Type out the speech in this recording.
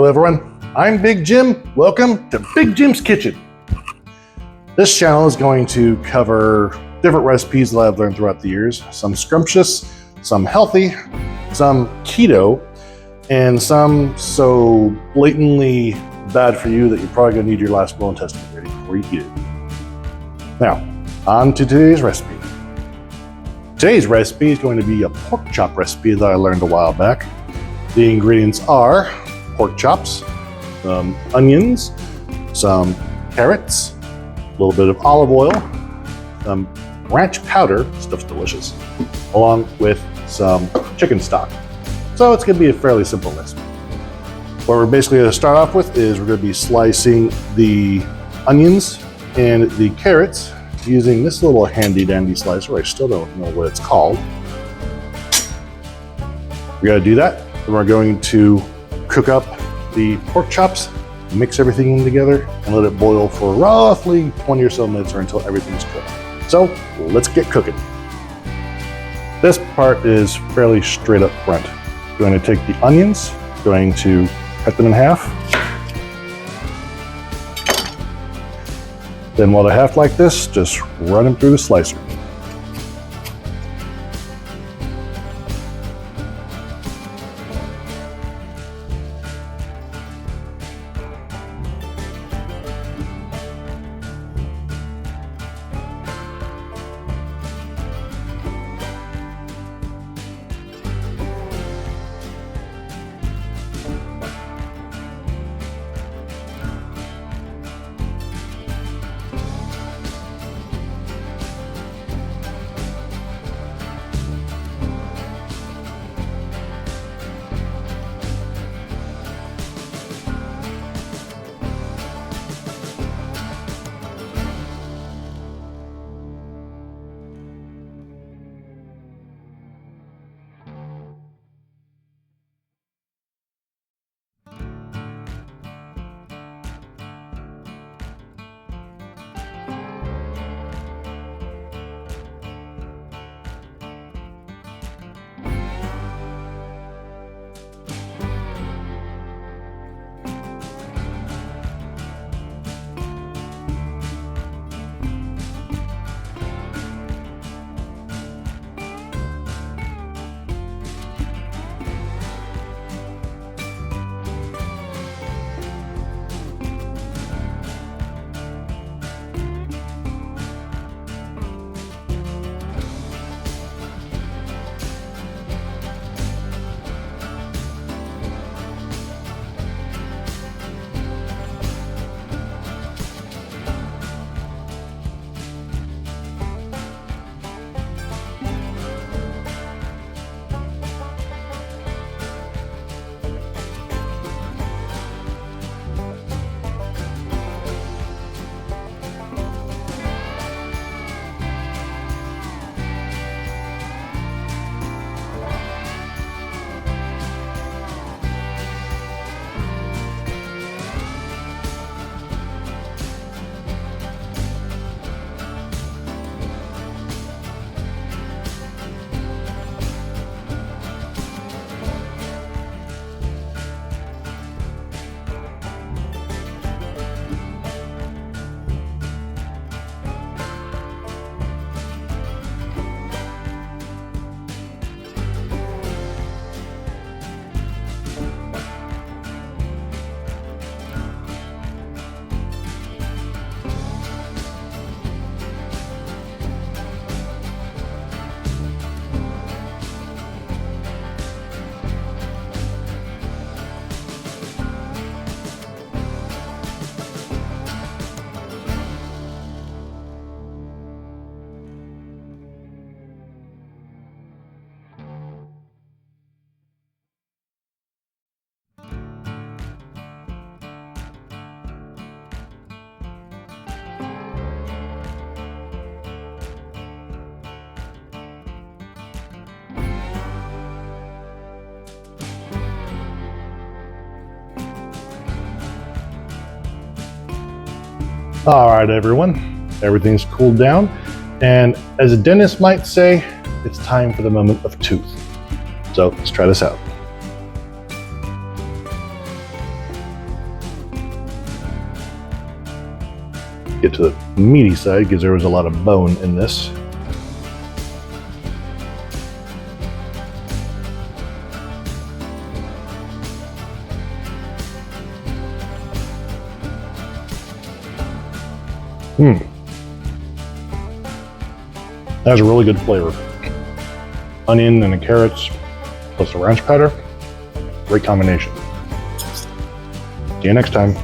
Hello everyone, I'm Big Jim. Welcome to Big Jim's Kitchen. This channel is going to cover different recipes that I've learned throughout the years. Some scrumptious, some healthy, some keto, and some so blatantly bad for you that you're probably gonna need your last will and testament ready before you eat it. Now, on to today's recipe. Today's recipe is going to be a pork chop recipe that I learned a while back. The ingredients are pork chops, some onions, some carrots, a little bit of olive oil, some ranch powder, stuff's delicious, along with some chicken stock. So it's gonna be a fairly simple recipe. What we're basically gonna start off with is we're gonna be slicing the onions and the carrots using this little handy dandy slicer. I still don't know what it's called. We gotta do that. Then we're going to cook up the pork chops, mix everything in together, and let it boil for roughly 20 or so minutes or until everything's cooked. So let's get cooking. This part is fairly straight up front. Going to take the onions, going to cut them in half. Then while they're half like this, just run them through the slicer. All right, everyone, everything's cooled down. And as a dentist might say, it's time for the moment of truth. So let's try this out. get to the meaty side because there was a lot of bone in this. That has a really good flavor. Onion and the carrots plus the ranch powder, great combination. See you next time.